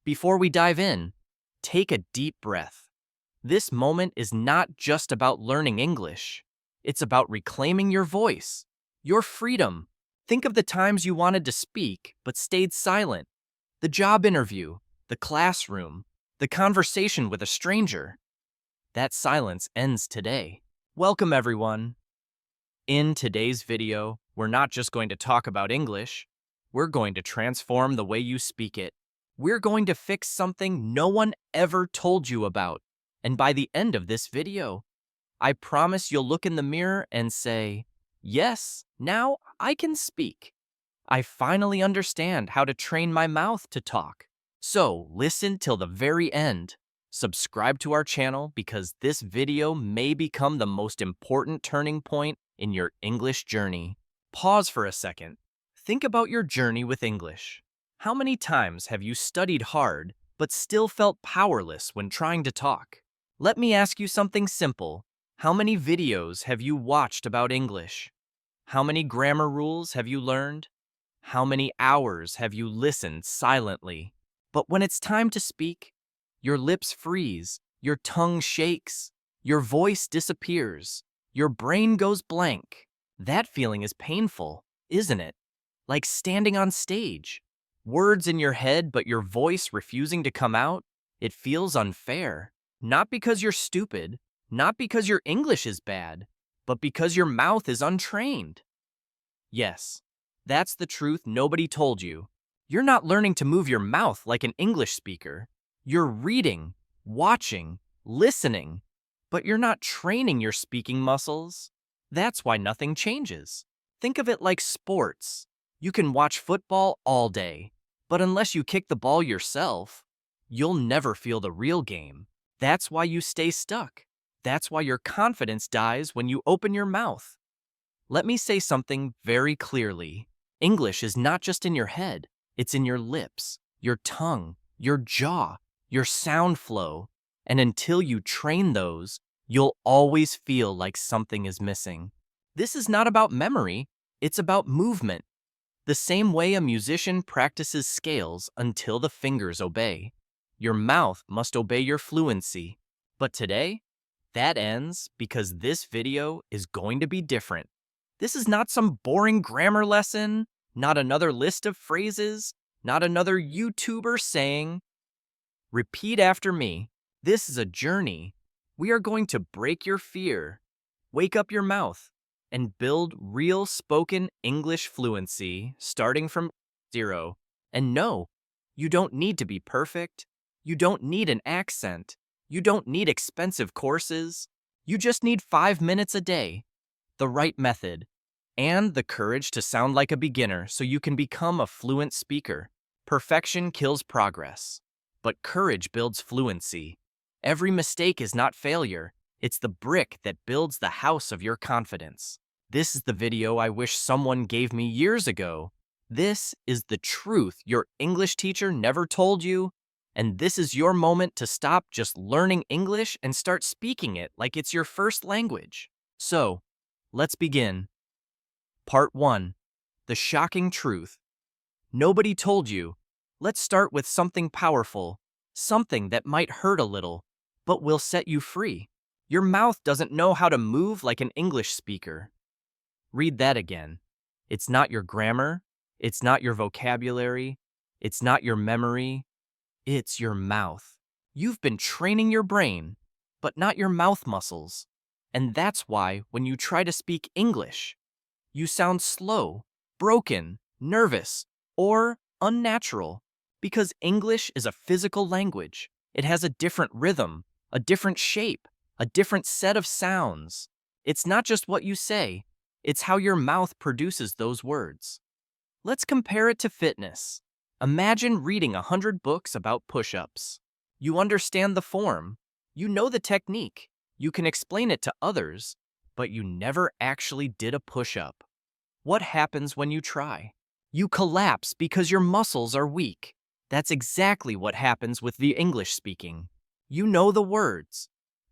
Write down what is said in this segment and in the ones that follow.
Before we dive in, take a deep breath. This moment is not just about learning English. It's about reclaiming your voice, your freedom. Think of the times you wanted to speak but stayed silent. The job interview, the classroom, the conversation with a stranger. That silence ends today. Welcome, everyone. In today's video, we're not just going to talk about English. We're going to transform the way you speak it. We're going to fix something no one ever told you about. And by the end of this video, I promise you'll look in the mirror and say, yes, now I can speak. I finally understand how to train my mouth to talk. So listen till the very end. Subscribe to our channel because this video may become the most important turning point in your English journey. Pause for a second. Think about your journey with English. How many times have you studied hard but still felt powerless when trying to talk? Let me ask you something simple. How many videos have you watched about English? How many grammar rules have you learned? How many hours have you listened silently? But when it's time to speak, your lips freeze, your tongue shakes, your voice disappears, your brain goes blank. That feeling is painful, isn't it? Like standing on stage. Words in your head, but your voice refusing to come out. It feels unfair. Not because you're stupid, not because your English is bad, but because your mouth is untrained. Yes, that's the truth nobody told you. You're not learning to move your mouth like an English speaker. You're reading, watching, listening, but you're not training your speaking muscles. That's why nothing changes. Think of it like sports. You can watch football all day, but unless you kick the ball yourself, you'll never feel the real game. That's why you stay stuck. That's why your confidence dies when you open your mouth. Let me say something very clearly. English is not just in your head. It's in your lips, your tongue, your jaw, your sound flow. And until you train those, you'll always feel like something is missing. This is not about memory. It's about movement. The same way a musician practices scales until the fingers obey. Your mouth must obey your fluency. But today, that ends because this video is going to be different. This is not some boring grammar lesson, not another list of phrases, not another YouTuber saying. Repeat after me. This is a journey. We are going to break your fear, wake up your mouth, and build real spoken English fluency starting from zero. And no, you don't need to be perfect. You don't need an accent. You don't need expensive courses. You just need 5 minutes a day, the right method, and the courage to sound like a beginner so you can become a fluent speaker. Perfection kills progress, but courage builds fluency. Every mistake is not failure. It's the brick that builds the house of your confidence. This is the video I wish someone gave me years ago. This is the truth your English teacher never told you. And this is your moment to stop just learning English and start speaking it like it's your first language. So, let's begin. Part 1. The shocking truth. Nobody told you. Let's start with something powerful, something that might hurt a little, but will set you free. Your mouth doesn't know how to move like an English speaker. Read that again. It's not your grammar. It's not your vocabulary. It's not your memory. It's your mouth. You've been training your brain, but not your mouth muscles. And that's why when you try to speak English, you sound slow, broken, nervous, or unnatural. Because English is a physical language. It has a different rhythm, a different shape, a different set of sounds. It's not just what you say, it's how your mouth produces those words. Let's compare it to fitness. Imagine reading 100 books about push-ups. You understand the form, you know the technique, you can explain it to others, but you never actually did a push-up. What happens when you try? You collapse because your muscles are weak. That's exactly what happens with the English speaking. You know the words,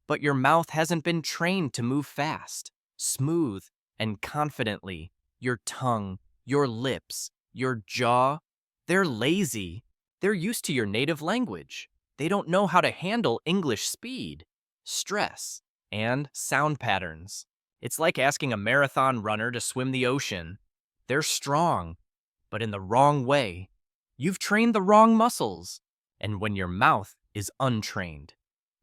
but your mouth hasn't been trained to move fast, smooth, and confidently. Your tongue, your lips, your jaw, they're lazy. They're used to your native language. They don't know how to handle English speed, stress, and sound patterns. It's like asking a marathon runner to swim the ocean. They're strong, but in the wrong way. You've trained the wrong muscles. And when your mouth is untrained,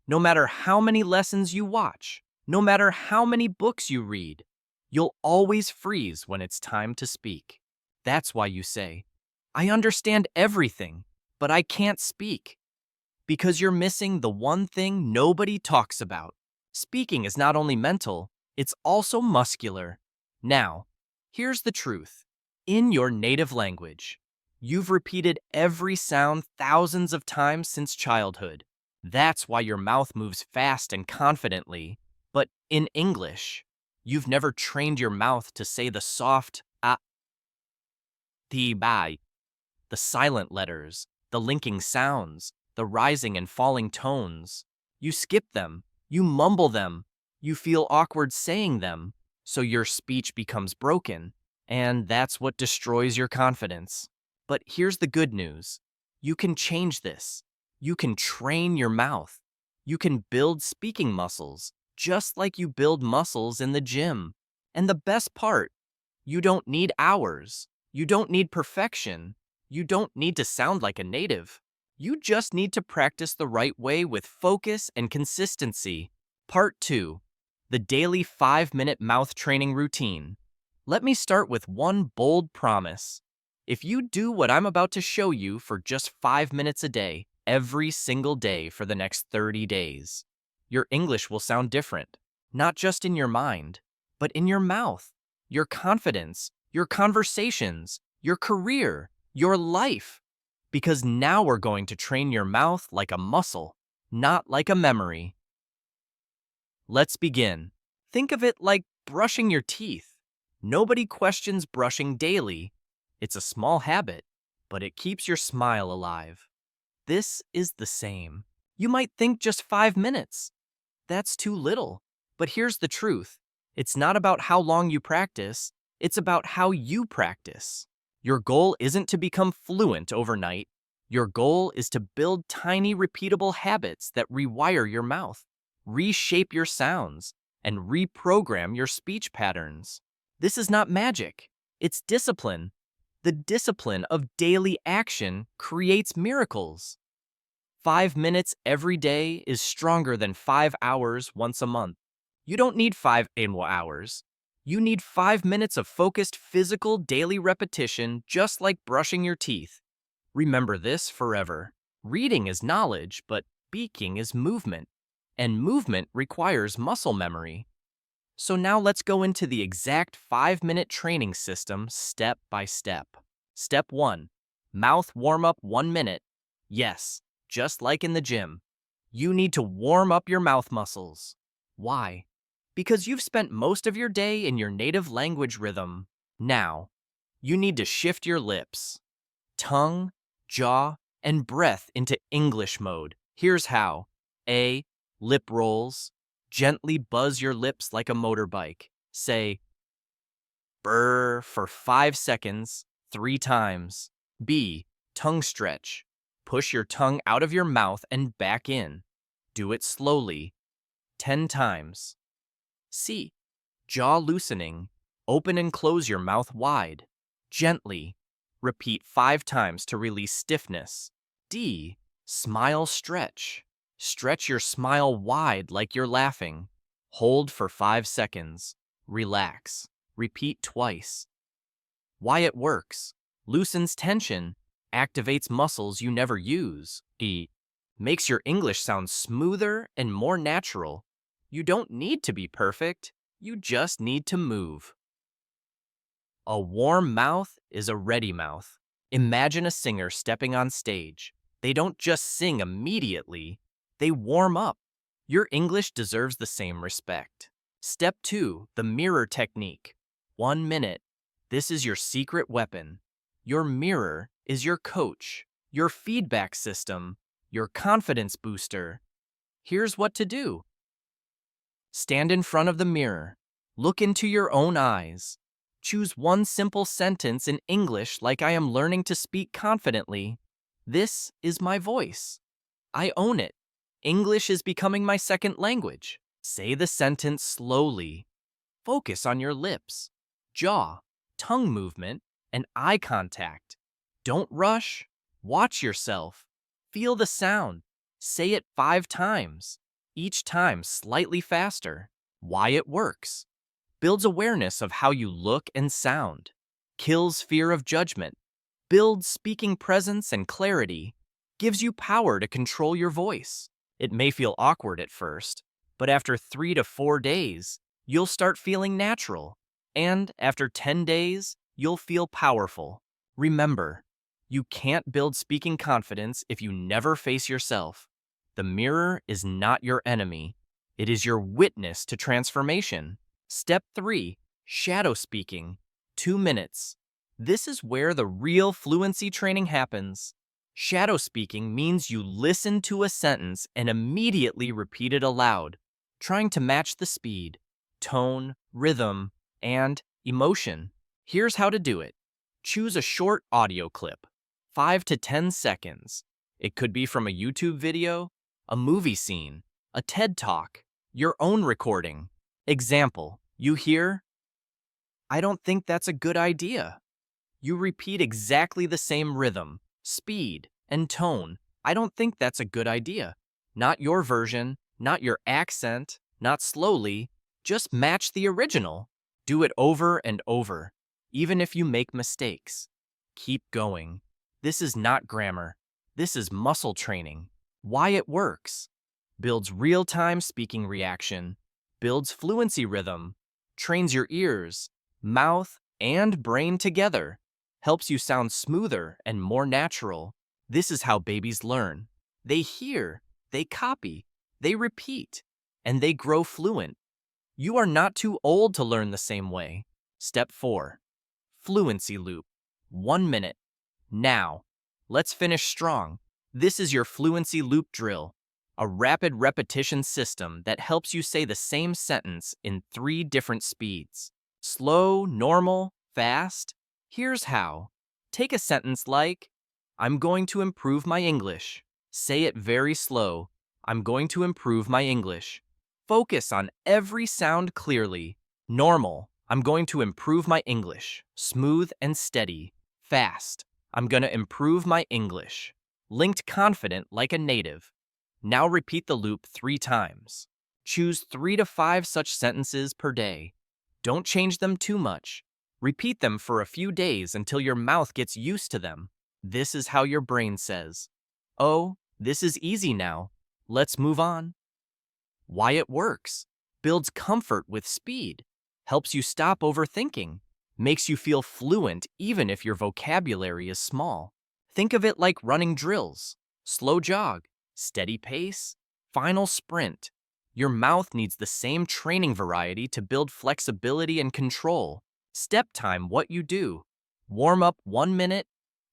no matter how many lessons you watch, no matter how many books you read, you'll always freeze when it's time to speak. That's why you say, I understand everything, but I can't speak. Because you're missing the one thing nobody talks about. Speaking is not only mental, it's also muscular. Now, here's the truth. In your native language, you've repeated every sound thousands of times since childhood. That's why your mouth moves fast and confidently. But in English, you've never trained your mouth to say the soft the ba, the silent letters, the linking sounds, the rising and falling tones. You skip them, you mumble them, you feel awkward saying them, so your speech becomes broken, and that's what destroys your confidence. But here's the good news. You can change this. You can train your mouth. You can build speaking muscles, just like you build muscles in the gym. And the best part, you don't need hours. You don't need perfection. You don't need to sound like a native. You just need to practice the right way with focus and consistency. Part 2. The daily 5-minute mouth training routine. Let me start with one bold promise. If you do what I'm about to show you for just 5 minutes a day, every single day for the next 30 days, your English will sound different. Not just in your mind, but in your mouth, your confidence, your conversations, your career, your life. Because now we're going to train your mouth like a muscle, not like a memory. Let's begin. Think of it like brushing your teeth. Nobody questions brushing daily. It's a small habit, but it keeps your smile alive. This is the same. You might think just 5 minutes. That's too little. But here's the truth. It's not about how long you practice. It's about how you practice. Your goal isn't to become fluent overnight. Your goal is to build tiny, repeatable habits that rewire your mouth, reshape your sounds, and reprogram your speech patterns. This is not magic. It's discipline. The discipline of daily action creates miracles. 5 minutes every day is stronger than 5 hours once a month. You don't need 5 hours. You need 5 minutes of focused physical daily repetition, just like brushing your teeth. Remember this forever. Reading is knowledge, but speaking is movement. And movement requires muscle memory. So now let's go into the exact 5-minute training system step by step. Step 1. Mouth warm-up 1 minute. Yes, just like in the gym. You need to warm up your mouth muscles. Why? Because you've spent most of your day in your native language rhythm. Now, you need to shift your lips, tongue, jaw, and breath into English mode. Here's how. A. Lip rolls. Gently buzz your lips like a motorbike. Say, brr for 5 seconds, 3 times. B. Tongue stretch. Push your tongue out of your mouth and back in. Do it slowly, 10 times. C. Jaw loosening. Open and close your mouth wide. Gently. Repeat 5 times to release stiffness. D. Smile stretch. Stretch your smile wide like you're laughing. Hold for 5 seconds. Relax. Repeat twice. Why it works. Loosens tension. Activates muscles you never use. E. Makes your English sound smoother and more natural. You don't need to be perfect. You just need to move. A warm mouth is a ready mouth. Imagine a singer stepping on stage. They don't just sing immediately. They warm up. Your English deserves the same respect. Step 2, the mirror technique. 1 minute. This is your secret weapon. Your mirror is your coach, your feedback system, your confidence booster. Here's what to do. Stand in front of the mirror. Look into your own eyes. Choose one simple sentence in English like I am learning to speak confidently. This is my voice. I own it. English is becoming my second language. Say the sentence slowly. Focus on your lips, jaw, tongue movement, and eye contact. Don't rush. Watch yourself. Feel the sound. Say it 5 times, each time slightly faster. Why it works. Builds awareness of how you look and sound. Kills fear of judgment. Builds speaking presence and clarity. Gives you power to control your voice. It may feel awkward at first, but after 3 to 4 days, you'll start feeling natural. And after 10 days, you'll feel powerful. Remember, you can't build speaking confidence if you never face yourself. The mirror is not your enemy. It is your witness to transformation. Step 3, shadow speaking, 2 minutes. This is where the real fluency training happens. Shadow speaking means you listen to a sentence and immediately repeat it aloud, trying to match the speed, tone, rhythm, and emotion. Here's how to do it. Choose a short audio clip, 5 to 10 seconds. It could be from a YouTube video, a movie scene, a TED Talk, your own recording. Example, you hear, "I don't think that's a good idea." You repeat exactly the same rhythm, speed, and tone. "I don't think that's a good idea." Not your version, not your accent, not slowly, just match the original. Do it over and over, even if you make mistakes. Keep going. This is not grammar. This is muscle training. Why it works. Builds real-time speaking reaction. Builds fluency rhythm. Trains your ears, mouth, and brain together. Helps you sound smoother and more natural. This is how babies learn. They hear, they copy, they repeat, and they grow fluent. You are not too old to learn the same way. Step 4. Fluency loop. 1 minute. Now, let's finish strong. This is your fluency loop drill, a rapid repetition system that helps you say the same sentence in 3 different speeds. Slow, normal, fast. Here's how. Take a sentence like, "I'm going to improve my English." Say it very slow. "I'm going to improve my English." Focus on every sound clearly. Normal. "I'm going to improve my English." Smooth and steady. Fast. "I'm going to improve my English." Linked confident like a native. Now repeat the loop 3 times. Choose 3 to 5 such sentences per day. Don't change them too much. Repeat them for a few days until your mouth gets used to them. This is how your brain says, "Oh, this is easy now. Let's move on." Why it works. Builds comfort with speed. Helps you stop overthinking. Makes you feel fluent even if your vocabulary is small. Think of it like running drills. Slow jog, steady pace, final sprint. Your mouth needs the same training variety to build flexibility and control. Step time, what you do. Warm up 1 minute,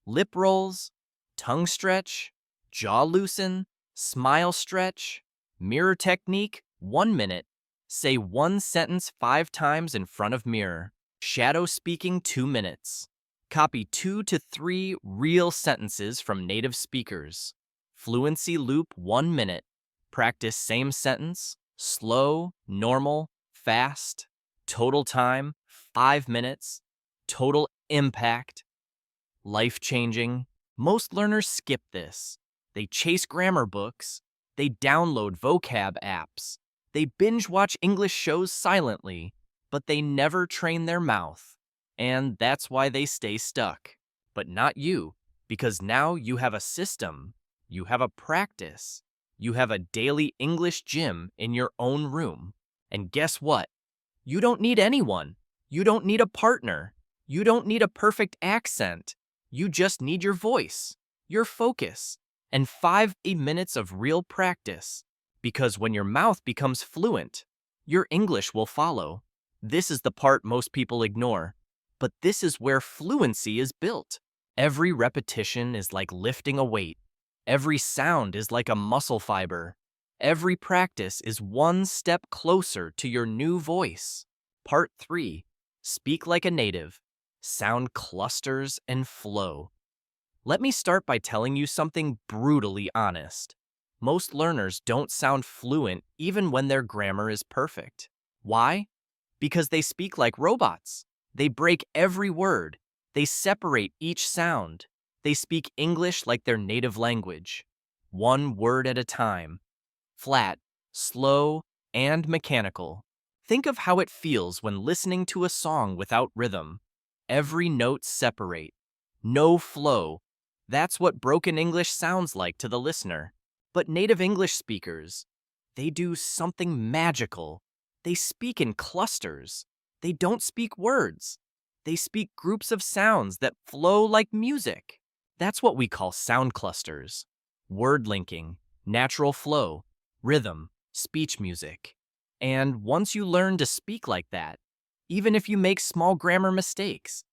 lip rolls, tongue stretch, jaw loosen, smile stretch, mirror technique, 1 minute. Say one sentence 5 times in front of mirror. Shadow speaking, 2 minutes. Copy 2 to 3 real sentences from native speakers. Fluency loop, 1 minute. Practice same sentence, slow, normal, fast. Total time, 5 minutes. Total impact, life-changing. Most learners skip this. They chase grammar books. They download vocab apps. They binge-watch English shows silently, but they never train their mouth. And that's why they stay stuck. But not you, because now you have a system. You have a practice. You have a daily English gym in your own room. And guess what? You don't need anyone. You don't need a partner. You don't need a perfect accent. You just need your voice, your focus, and 5 minutes of real practice. Because when your mouth becomes fluent, your English will follow. This is the part most people ignore. But this is where fluency is built. Every repetition is like lifting a weight. Every sound is like a muscle fiber. Every practice is one step closer to your new voice. Part 3. Speak like a native. Sound clusters and flow. Let me start by telling you something brutally honest. Most learners don't sound fluent even when their grammar is perfect. Why? Because they speak like robots. They break every word. They separate each sound. They speak English like their native language, one word at a time, flat, slow, and mechanical. Think of how it feels when listening to a song without rhythm. Every note separate, no flow. That's what broken English sounds like to the listener. But native English speakers, they do something magical. They speak in clusters. They don't speak words. They speak groups of sounds that flow like music. That's what we call sound clusters. Word linking, natural flow, rhythm, speech music. And once you learn to speak like that, even if you make small grammar mistakes,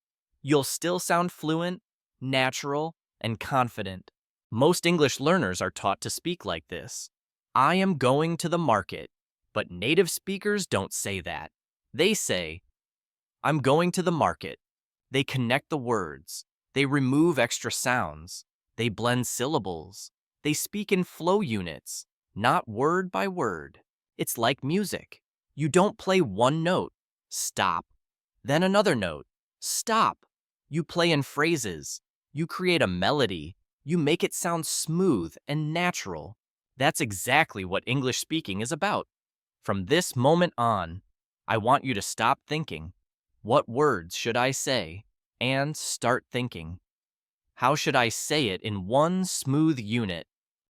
you'll still sound fluent, natural, and confident. Most English learners are taught to speak like this. I am going to the market, but native speakers don't say that. They say, I'm going to the market. They connect the words. They remove extra sounds. They blend syllables. They speak in flow units, not word by word. It's like music. You don't play one note, stop, then another note, stop. You play in phrases. You create a melody. You make it sound smooth and natural. That's exactly what English speaking is about. From this moment on, I want you to stop thinking, what words should I say? And start thinking, how should I say it in one smooth unit?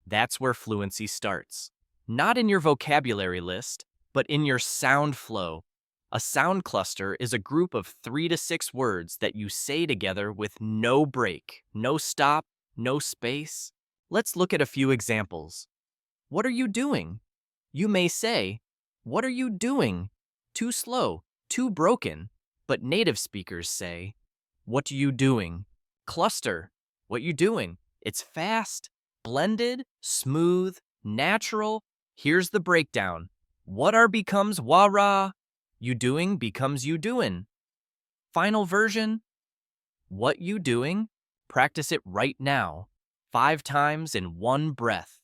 That's where fluency starts. Not in your vocabulary list, but in your sound flow. A sound cluster is a group of 3 to 6 words that you say together with no break, no stop, no space. Let's look at a few examples. What are you doing? You may say, what are you doing? Too slow, too broken. But native speakers say, what are you doing? Cluster, what you doing? It's fast, blended, smooth, natural. Here's the breakdown. What are becomes wah-rah. You doing becomes you doing. Final version, what you doing? Practice it right now, 5 times in one breath.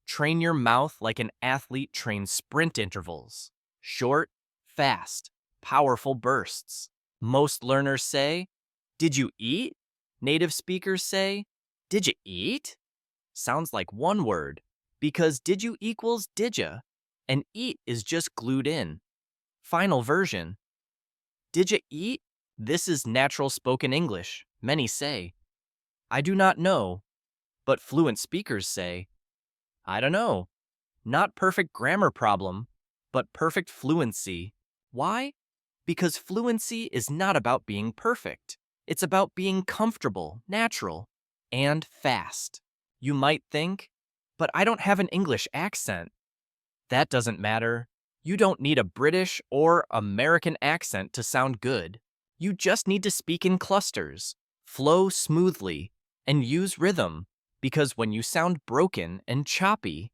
Train your mouth like an athlete trains sprint intervals. Short, fast, powerful bursts. Most learners say, did you eat? Native speakers say, did you eat? Sounds like one word, because did you equals did ya, and eat is just glued in. Final version, did you eat? This is natural spoken English. Many say, I do not know, but fluent speakers say, I don't know. Not perfect grammar problem, but perfect fluency. Why? Because fluency is not about being perfect. It's about being comfortable, natural, and fast. You might think, but I don't have an English accent. That doesn't matter. You don't need a British or American accent to sound good. You just need to speak in clusters, flow smoothly, and use rhythm, because when you sound broken and choppy,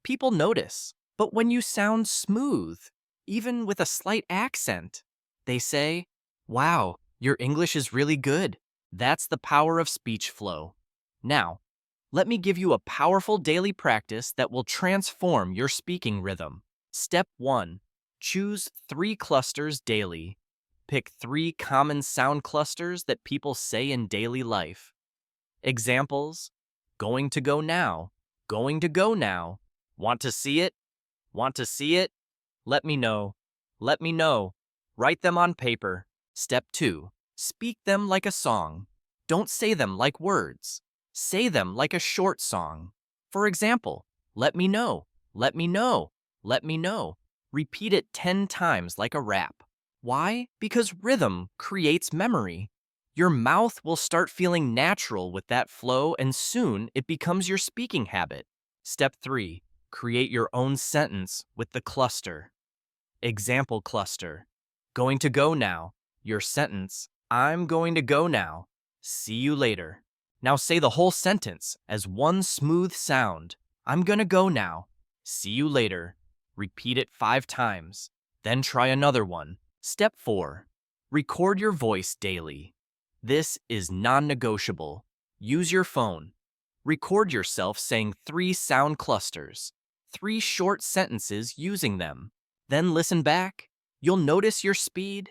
people notice. But when you sound smooth, even with a slight accent, they say, wow, your English is really good. That's the power of speech flow. Now, let me give you a powerful daily practice that will transform your speaking rhythm. Step 1. Choose 3 clusters daily. Pick 3 common sound clusters that people say in daily life. Examples: going to go now, going to go now. Want to see it? Want to see it? Let me know. Let me know. Write them on paper. Step 2. Speak them like a song. Don't say them like words. Say them like a short song. For example, let me know, let me know, let me know. Repeat it 10 times like a rap. Why? Because rhythm creates memory. Your mouth will start feeling natural with that flow, and soon it becomes your speaking habit. Step 3. Create your own sentence with the cluster. Example cluster. Going to go now. Your sentence, I'm going to go now. See you later. Now say the whole sentence as one smooth sound. I'm gonna go now. See you later. Repeat it 5 times. Then try another one. Step 4. Record your voice daily. This is non-negotiable. Use your phone. Record yourself saying 3 sound clusters, 3 short sentences using them. Then listen back. You'll notice your speed,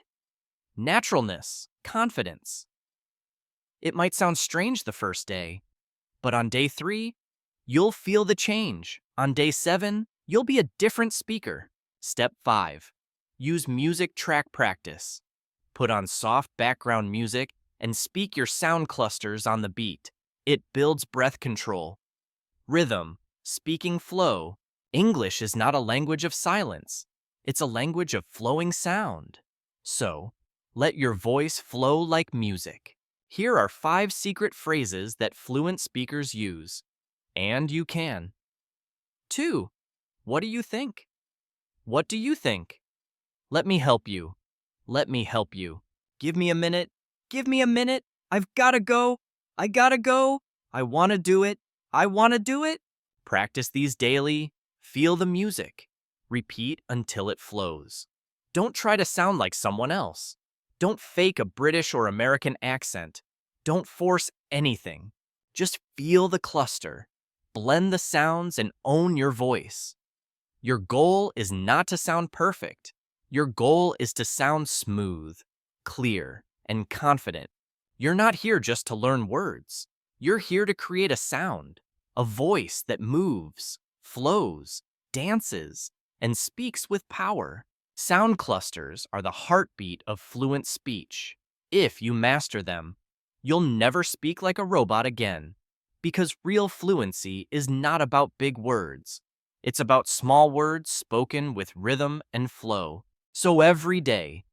naturalness, confidence. It might sound strange the first day, but on day 3, you'll feel the change. On day 7, you'll be a different speaker. Step 5. Use music track practice. Put on soft background music and speak your sound clusters on the beat. It builds breath control, rhythm, speaking flow. English is not a language of silence. It's a language of flowing sound. So, let your voice flow like music. Here are 5 secret phrases that fluent speakers use. And you can. 2. What do you think? What do you think? Let me help you. Let me help you. Give me a minute. Give me a minute. I've gotta go. I gotta go. I wanna do it. I wanna do it. Practice these daily. Feel the music. Repeat until it flows. Don't try to sound like someone else. Don't fake a British or American accent. Don't force anything. Just feel the cluster. Blend the sounds and own your voice. Your goal is not to sound perfect. Your goal is to sound smooth, clear, and confident. You're not here just to learn words. You're here to create a sound, a voice that moves, flows, dances, and speaks with power. Sound clusters are the heartbeat of fluent speech. If you master them, you'll never speak like a robot again. Because real fluency is not about big words. It's about small words spoken with rhythm and flow. So every day,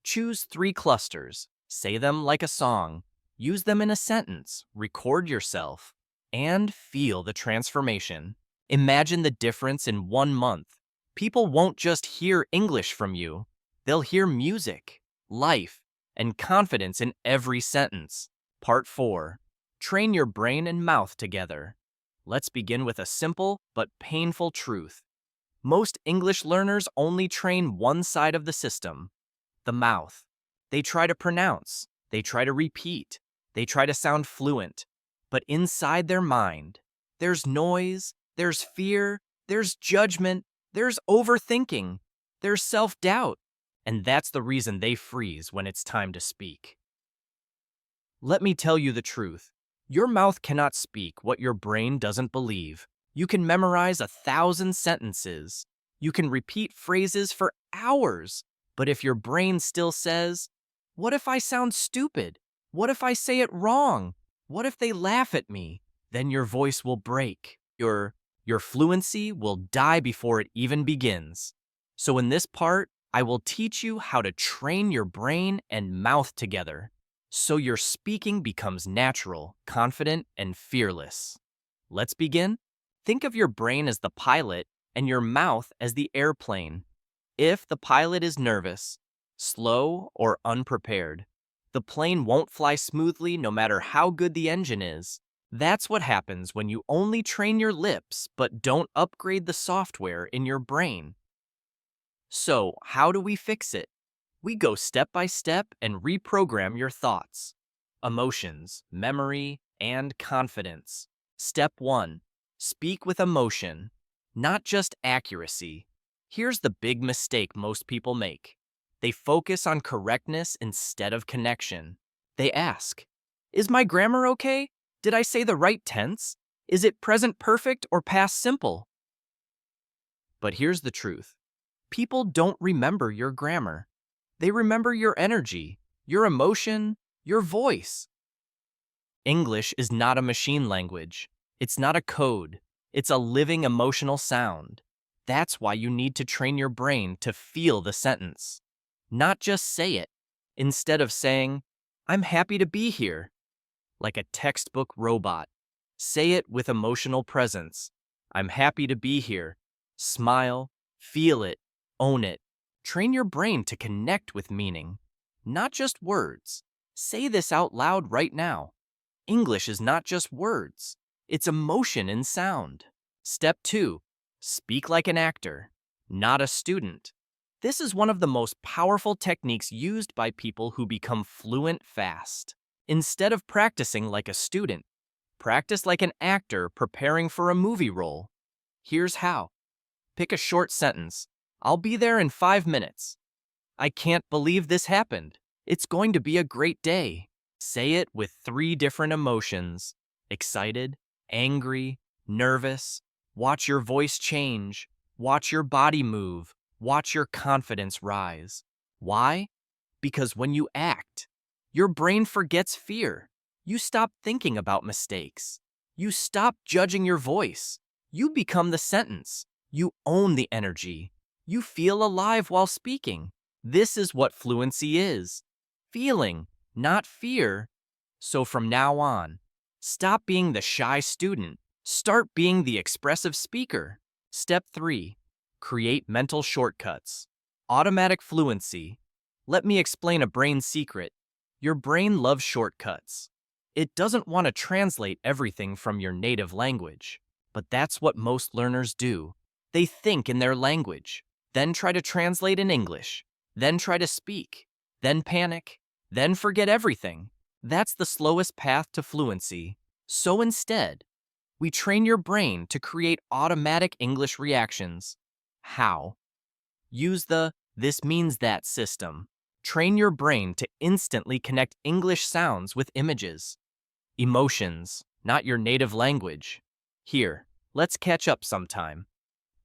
choose 3 clusters, say them like a song, use them in a sentence, record yourself, and feel the transformation. Imagine the difference in 1 month. People won't just hear English from you, they'll hear music, life, and confidence in every sentence. Part 4. Train your brain and mouth together. Let's begin with a simple but painful truth. Most English learners only train one side of the system, the mouth. They try to pronounce, they try to repeat, they try to sound fluent. But inside their mind, there's noise, there's fear, there's judgment, there's overthinking, there's self-doubt. And that's the reason they freeze when it's time to speak. Let me tell you the truth. Your mouth cannot speak what your brain doesn't believe. You can memorize 1,000 sentences. You can repeat phrases for hours. But if your brain still says, "What if I sound stupid? What if I say it wrong? What if they laugh at me?" Then your voice will break. Your fluency will die before it even begins. So in this part, I will teach you how to train your brain and mouth together, so your speaking becomes natural, confident, and fearless. Let's begin. Think of your brain as the pilot and your mouth as the airplane. If the pilot is nervous, slow, or unprepared, the plane won't fly smoothly no matter how good the engine is. That's what happens when you only train your lips but don't upgrade the software in your brain. So, how do we fix it? We go step by step and reprogram your thoughts, emotions, memory, and confidence. Step 1. Speak with emotion, not just accuracy. Here's the big mistake most people make. They focus on correctness instead of connection. They ask, "Is my grammar okay? Did I say the right tense? Is it present perfect or past simple?" But here's the truth. People don't remember your grammar. They remember your energy, your emotion, your voice. English is not a machine language. It's not a code. It's a living emotional sound. That's why you need to train your brain to feel the sentence, not just say it. Instead of saying, "I'm happy to be here," like a textbook robot, say it with emotional presence. "I'm happy to be here." Smile, feel it, own it. Train your brain to connect with meaning, not just words. Say this out loud right now. English is not just words. It's emotion in sound. Step 2. Speak like an actor, not a student. This is one of the most powerful techniques used by people who become fluent fast. Instead of practicing like a student, Practice like an actor preparing for a movie role. Here's how. Pick a short sentence. I'll be there in 5 minutes. I can't believe this happened. It's going to be a great day. Say it with 3 different emotions. Excited, angry, nervous. Watch your voice change. Watch your body move. Watch your confidence rise. Why? Because when you act, your brain forgets fear. You stop thinking about mistakes. You stop judging your voice. You become the sentence. You own the energy. You feel alive while speaking. This is what fluency is. Feeling, not fear. So from now on, stop being the shy student. Start being the expressive speaker. Step 3. Create mental shortcuts. Automatic fluency. Let me explain a brain secret. Your brain loves shortcuts. It doesn't want to translate everything from your native language. But that's what most learners do. They think in their language, then try to translate in English, then try to speak, then panic, then forget everything. That's the slowest path to fluency. So instead, we train your brain to create automatic English reactions. How? Use the "this means that" system. Train your brain to instantly connect English sounds with images. Emotions, not your native language. Here, let's catch up sometime.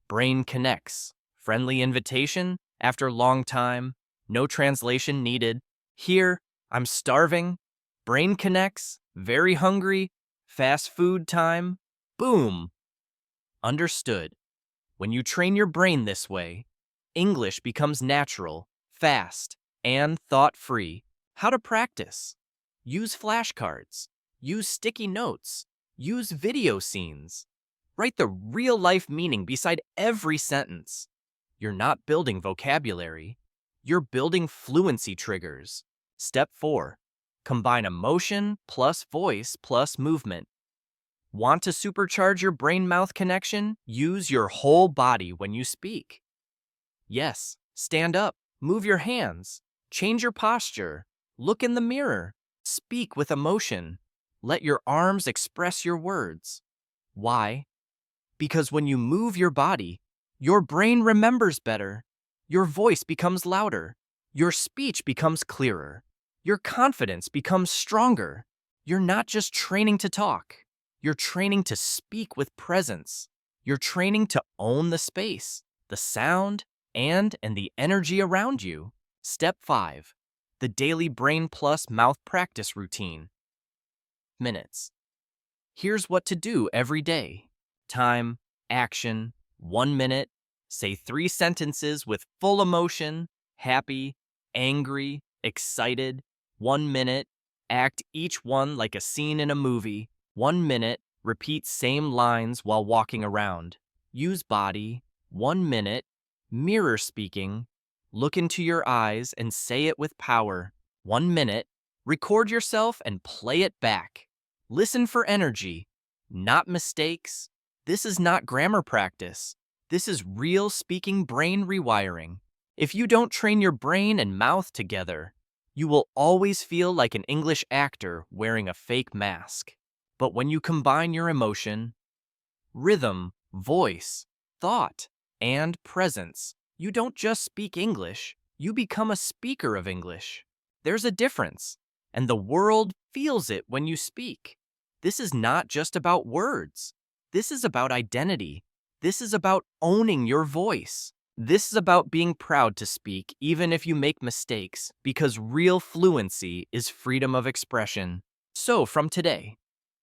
Brain connects. Friendly invitation, after long time, no translation needed. Here, I'm starving. Brain connects, very hungry, fast food time. Boom! Understood. When you train your brain this way, English becomes natural, fast, and thought-free. How to practice? Use flashcards. Use sticky notes. Use video scenes. Write the real-life meaning beside every sentence. You're not building vocabulary. You're building fluency triggers. Step 4. Combine emotion plus voice plus movement. Want to supercharge your brain-mouth connection? Use your whole body when you speak. Yes, stand up, move your hands, change your posture, look in the mirror, speak with emotion. Let your arms express your words. Why? Because when you move your body, your brain remembers better. Your voice becomes louder. Your speech becomes clearer. Your confidence becomes stronger. You're not just training to talk. You're training to speak with presence. You're training to own the space, the sound, and the energy around you. Step 5. The daily Brain Plus mouth practice routine. Minutes. Here's what to do every day. Time, action, 1 minute. Say 3 sentences with full emotion, happy, angry, excited. 1 minute. Act each one like a scene in a movie. 1 minute. Repeat same lines while walking around. Use body. 1 minute. Mirror speaking. Look into your eyes and say it with power. 1 minute. Record yourself and play it back. Listen for energy, not mistakes. This is not grammar practice. This is real speaking brain rewiring. If you don't train your brain and mouth together, you will always feel like an English actor wearing a fake mask. But when you combine your emotion, rhythm, voice, thought, and presence, you don't just speak English, you become a speaker of English. There's a difference, and the world feels it when you speak. This is not just about words. This is about identity. This is about owning your voice. This is about being proud to speak even if you make mistakes, because real fluency is freedom of expression. So from today,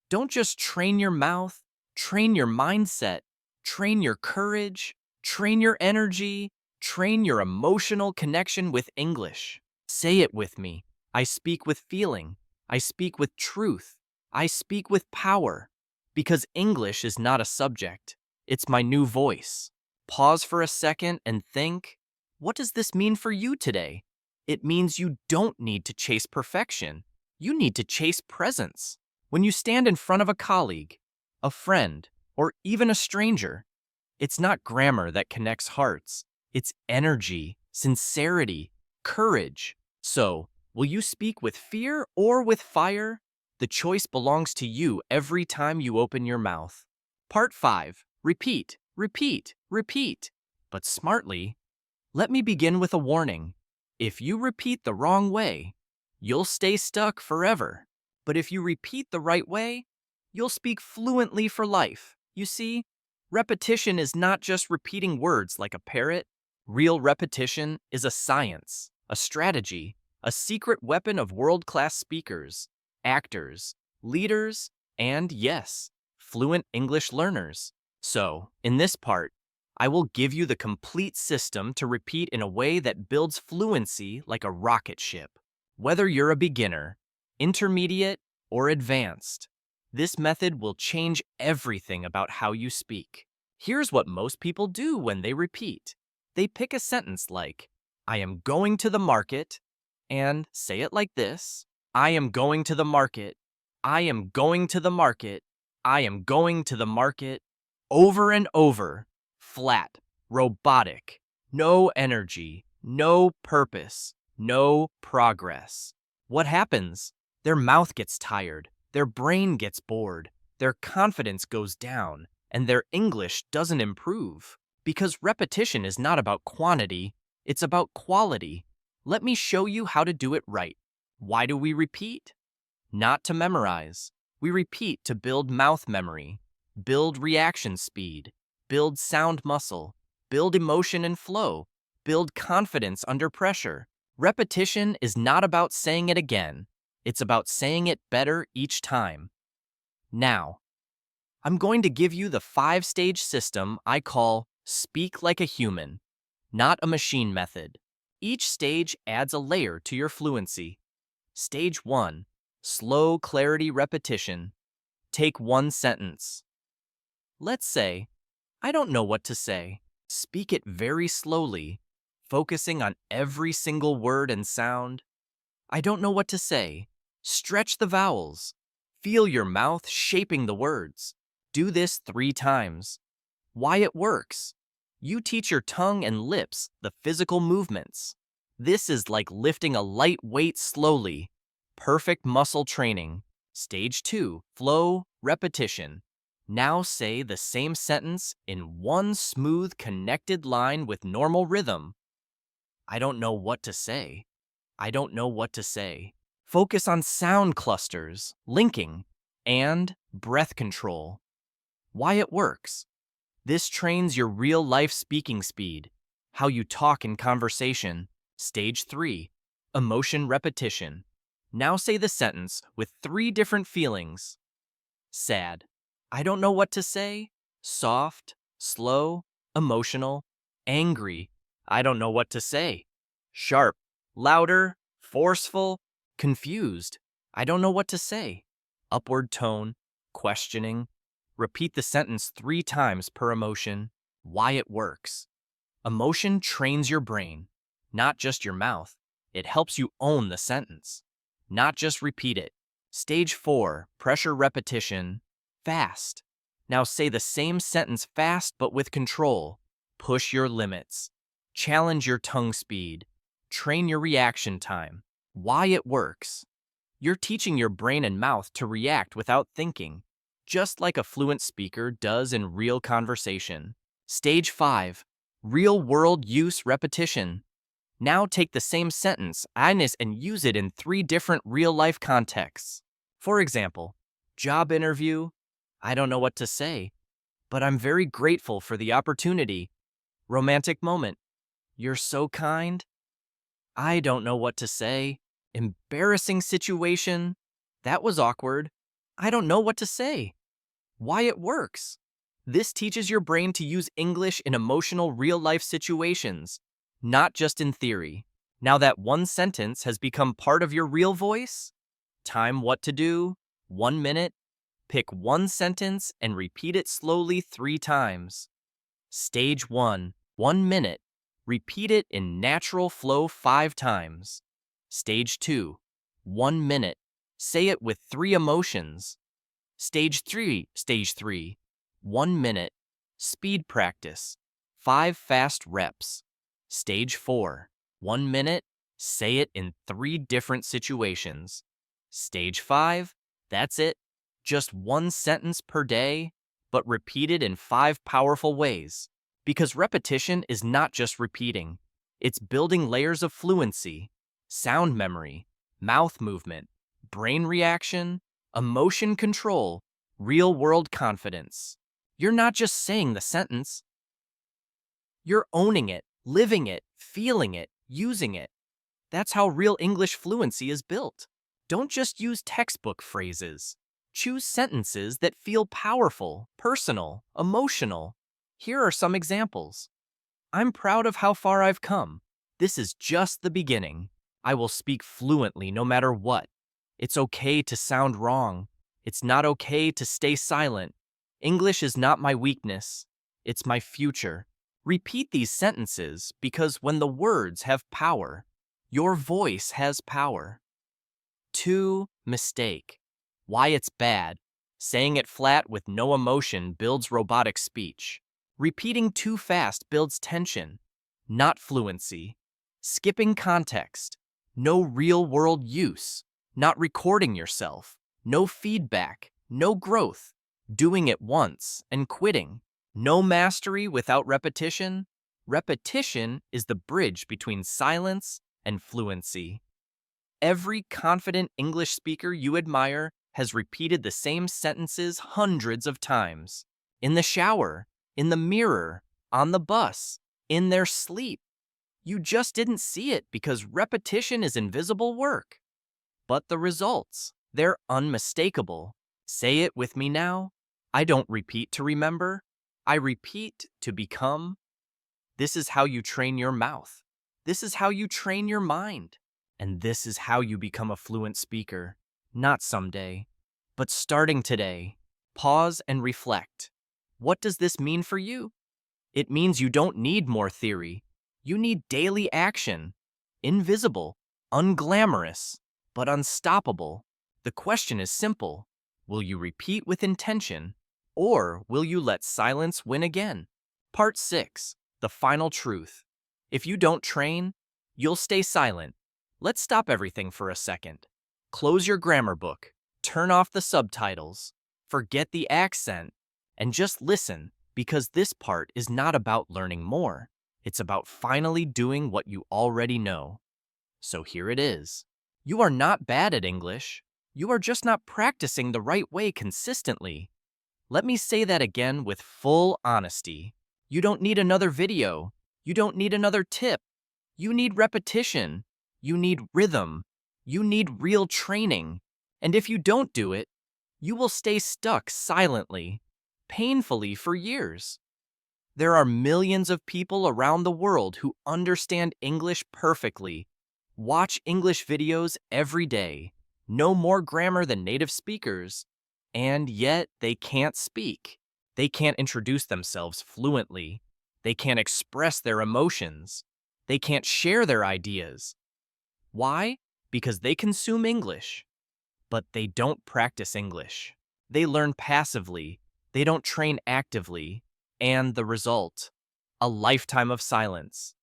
don't just train your mouth, train your mindset, train your courage, train your energy, train your emotional connection with English. Say it with me. I speak with feeling. I speak with truth. I speak with power. Because English is not a subject. It's my new voice. Pause for a second and think, what does this mean for you today? It means you don't need to chase perfection. You need to chase presence. When you stand in front of a colleague, a friend, or even a stranger, it's not grammar that connects hearts. It's energy, sincerity, courage. So, will you speak with fear or with fire? The choice belongs to you every time you open your mouth. Part 5. Repeat, repeat, repeat. But smartly. Let me begin with a warning. If you repeat the wrong way, you'll stay stuck forever. But if you repeat the right way, you'll speak fluently for life. You see, repetition is not just repeating words like a parrot. Real repetition is a science, a strategy, a secret weapon of world-class speakers, actors, leaders, and yes, fluent English learners. So, in this part, I will give you the complete system to repeat in a way that builds fluency like a rocket ship. Whether you're a beginner, intermediate, or advanced, this method will change everything about how you speak. Here's what most people do when they repeat. They pick a sentence like, I am going to the market, and say it like this. I am going to the market. I am going to the market. I am going to the market. Over and over. Flat, robotic, no energy, no purpose, no progress. What happens? Their mouth gets tired, their brain gets bored, their confidence goes down, and their English doesn't improve. Because repetition is not about quantity, it's about quality. Let me show you how to do it right. Why do we repeat? Not to memorize. We repeat to build mouth memory, build reaction speed, build sound muscle, build emotion and flow, build confidence under pressure. Repetition is not about saying it again. It's about saying it better each time. Now, I'm going to give you the 5-stage system I call Speak Like a Human, Not a Machine method. Each stage adds a layer to your fluency. Stage 1, Slow clarity repetition. Take one sentence. Let's say, I don't know what to say. Speak it very slowly, focusing on every single word and sound. I don't know what to say. Stretch the vowels. Feel your mouth shaping the words. Do this 3 times. Why it works. You teach your tongue and lips the physical movements. This is like lifting a light weight slowly. Perfect muscle training. Stage 2, flow repetition. Now say the same sentence in one smooth, connected line with normal rhythm. I don't know what to say. I don't know what to say. Focus on sound clusters, linking, and breath control. Why it works. This trains your real-life speaking speed, how you talk in conversation. Stage 3, emotion repetition. Now say the sentence with 3 different feelings. Sad. I don't know what to say. Soft, slow, emotional, angry. I don't know what to say. Sharp, louder, forceful, confused. I don't know what to say. Upward tone, questioning. Repeat the sentence 3 times per emotion. Why it works. Emotion trains your brain, not just your mouth. It helps you own the sentence, not just repeat it. Stage 4, pressure repetition. Fast. Now say the same sentence fast but with control. Push your limits. Challenge your tongue speed. Train your reaction time. Why it works. You're teaching your brain and mouth to react without thinking, just like a fluent speaker does in real conversation. Stage 5, real-world use repetition. Now take the same sentence and use it in 3 different real-life contexts. For example, job interview. I don't know what to say, but I'm very grateful for the opportunity. Romantic moment. You're so kind. I don't know what to say. Embarrassing situation. That was awkward. I don't know what to say. Why it works. This teaches your brain to use English in emotional real-life situations, not just in theory. Now that one sentence has become part of your real voice, time what to do, 1 minute. Pick one sentence and repeat it slowly 3 times. Stage 1, 1 minute. Repeat it in natural flow 5 times. Stage 2, 1 minute. Say it with 3 emotions. Stage 3, 1 minute. Speed practice, 5 fast reps. Stage 4, 1 minute. Say it in 3 different situations. Stage 5, That's it. Just one sentence per day, but repeated in 5 powerful ways. Because repetition is not just repeating, it's building layers of fluency, sound memory, mouth movement, brain reaction, emotion control, real world confidence. You're not just saying the sentence, you're owning it, living it, feeling it, using it. That's how real English fluency is built. Don't just use textbook phrases. Choose sentences that feel powerful, personal, emotional. Here are some examples. I'm proud of how far I've come. This is just the beginning. I will speak fluently no matter what. It's okay to sound wrong. It's not okay to stay silent. English is not my weakness. It's my future. Repeat these sentences because when the words have power, your voice has power. 2. Mistake. Why it's bad. Saying it flat with no emotion builds robotic speech. Repeating too fast builds tension, not fluency. Skipping context. No real-world use. Not recording yourself. No feedback. No growth. Doing it once and quitting. No mastery without repetition. Repetition is the bridge between silence and fluency. Every confident English speaker you admire has repeated the same sentences hundreds of times. In the shower, in the mirror, on the bus, in their sleep. You just didn't see it because repetition is invisible work. But the results, they're unmistakable. Say it with me now. I don't repeat to remember. I repeat to become. This is how you train your mouth. This is how you train your mind. And this is how you become a fluent speaker. Not someday, but starting today. Pause and reflect. What does this mean for you? It means you don't need more theory. You need daily action. Invisible, unglamorous, but unstoppable. The question is simple. Will you repeat with intention, or will you let silence win again? Part 6. The final truth. If you don't train, you'll stay silent. Let's stop everything for a second. Close your grammar book, turn off the subtitles, forget the accent, and just listen, because this part is not about learning more. It's about finally doing what you already know. So here it is. You are not bad at English. You are just not practicing the right way consistently. Let me say that again with full honesty. You don't need another video. You don't need another tip. You need repetition. You need rhythm. You need real training. And if you don't do it, you will stay stuck silently, painfully for years. There are millions of people around the world who understand English perfectly, watch English videos every day, know more grammar than native speakers, and yet they can't speak. They can't introduce themselves fluently. They can't express their emotions. They can't share their ideas. Why? Because they consume English, but they don't practice English. They learn passively. They don't train actively. And the result? A lifetime of silence.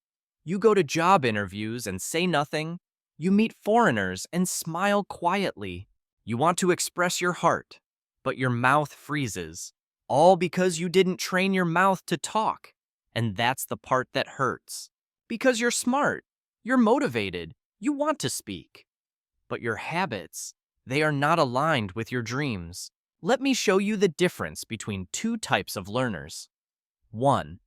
You go to job interviews and say nothing. You meet foreigners and smile quietly. You want to express your heart, but your mouth freezes. All because you didn't train your mouth to talk. And that's the part that hurts. Because you're smart, you're motivated, you want to speak. But your habits, they are not aligned with your dreams. Let me show you the difference between two types of learners. 1.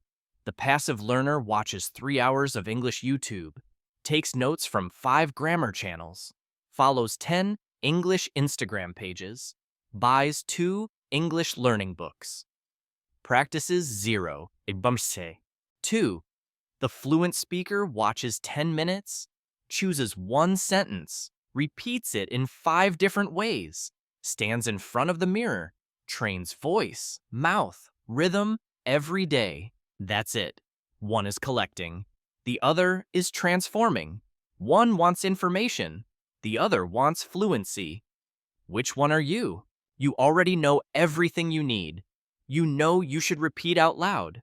The passive learner watches 3 hours of English YouTube, takes notes from 5 grammar channels, follows 10 English Instagram pages, buys 2 English learning books. Practices 0. 2. The fluent speaker watches 10 minutes, chooses one sentence, repeats it in 5 different ways, stands in front of the mirror, trains voice, mouth, rhythm every day. That's it. One is collecting. The other is transforming. One wants information. The other wants fluency. Which one are you? You already know everything you need. You know you should repeat out loud.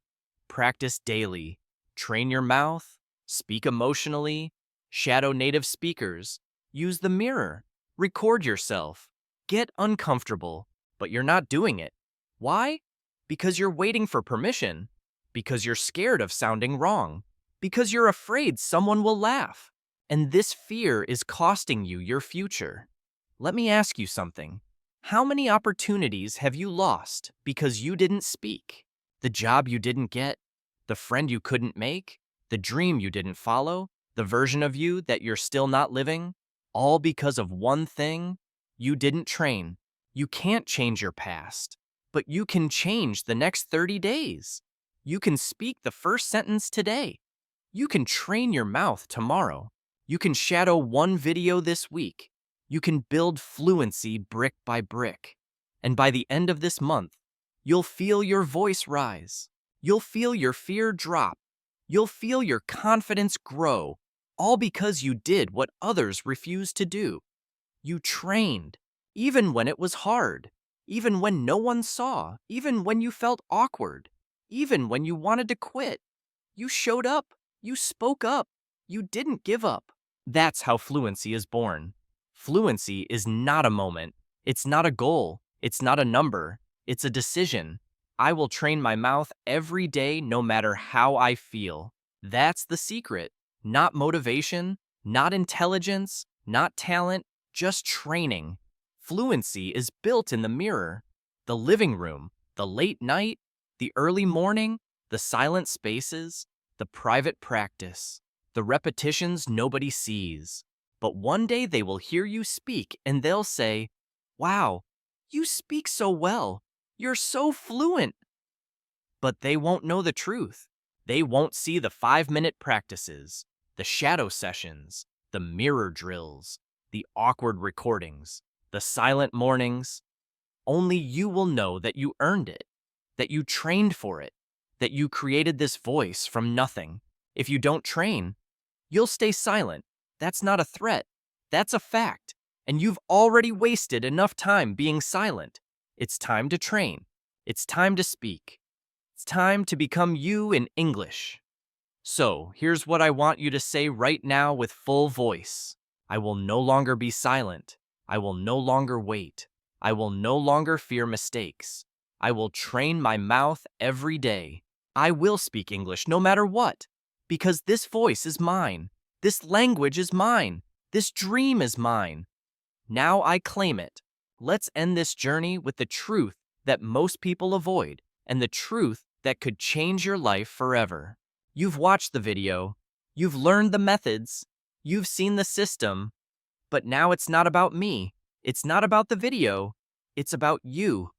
Practice daily. Train your mouth. Speak emotionally. Shadow native speakers. Use the mirror. Record yourself. Get uncomfortable, but you're not doing it. Why? Because you're waiting for permission, because you're scared of sounding wrong, because you're afraid someone will laugh. And this fear is costing you your future. Let me ask you something. How many opportunities have you lost because you didn't speak? The job you didn't get? The friend you couldn't make? The dream you didn't follow? The version of you that you're still not living? All because of one thing? You didn't train. You can't change your past, but you can change the next 30 days. You can speak the first sentence today. You can train your mouth tomorrow. You can shadow one video this week. You can build fluency brick by brick. And by the end of this month, you'll feel your voice rise. You'll feel your fear drop. You'll feel your confidence grow, all because you did what others refused to do. You trained, even when it was hard, even when no one saw, even when you felt awkward, even when you wanted to quit. You showed up, you spoke up, you didn't give up. That's how fluency is born. Fluency is not a moment, it's not a goal, it's not a number, it's a decision. I will train my mouth every day no matter how I feel. That's the secret. Not motivation, not intelligence, not talent, just training. Fluency is built in the mirror, the living room, the late night, the early morning, the silent spaces, the private practice, the repetitions nobody sees. But one day they will hear you speak and they'll say, "Wow, you speak so well. You're so fluent." But they won't know the truth. They won't see the 5-minute practices, the shadow sessions, the mirror drills, the awkward recordings, the silent mornings. Only you will know that you earned it, that you trained for it, that you created this voice from nothing. If you don't train, you'll stay silent. That's not a threat. That's a fact. And you've already wasted enough time being silent. It's time to train. It's time to speak. It's time to become you in English. So, here's what I want you to say right now with full voice. I will no longer be silent. I will no longer wait. I will no longer fear mistakes. I will train my mouth every day. I will speak English no matter what, because this voice is mine. This language is mine. This dream is mine. Now I claim it. Let's end this journey with the truth that most people avoid, and the truth that could change your life forever. You've watched the video, you've learned the methods, you've seen the system, but now it's not about me. It's not about the video. It's about you.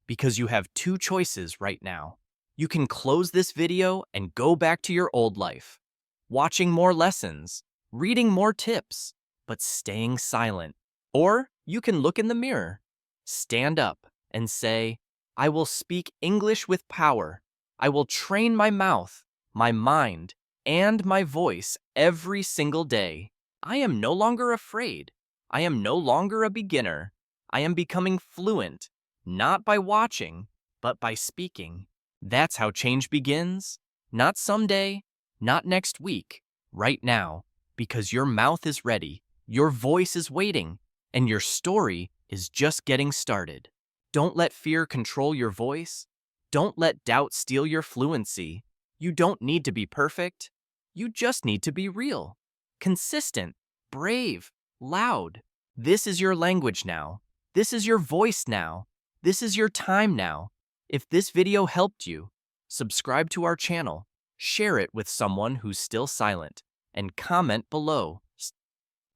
Because you have two choices right now. You can close this video and go back to your old life, watching more lessons, reading more tips, but staying silent. Or you can look in the mirror, stand up, and say, I will speak English with power. I will train my mouth, my mind, and my voice every single day. I am no longer afraid. I am no longer a beginner. I am becoming fluent, not by watching, but by speaking. That's how change begins. Not someday, not next week, right now, because your mouth is ready, your voice is waiting, and your story is just getting started. Don't let fear control your voice. Don't let doubt steal your fluency. You don't need to be perfect. You just need to be real, consistent, brave, loud. This is your language now. This is your voice now. This is your time now. If this video helped you, subscribe to our channel, share it with someone who's still silent, and comment below.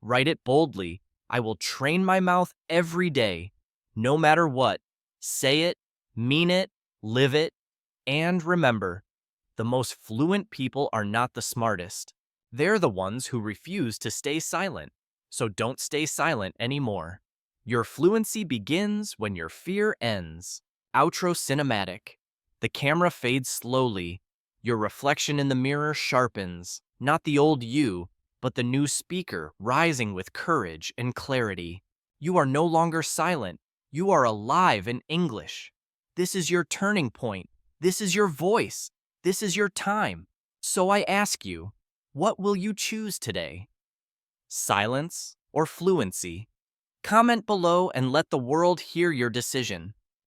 Write it boldly. I will train my mouth every day, no matter what. Say it, mean it, live it, and remember, the most fluent people are not the smartest. They're the ones who refuse to stay silent. So don't stay silent anymore. Your fluency begins when your fear ends. Outro cinematic. The camera fades slowly. Your reflection in the mirror sharpens. Not the old you, but the new speaker rising with courage and clarity. You are no longer silent. You are alive in English. This is your turning point. This is your voice. This is your time. So I ask you, what will you choose today? Silence or fluency? Comment below and let the world hear your decision.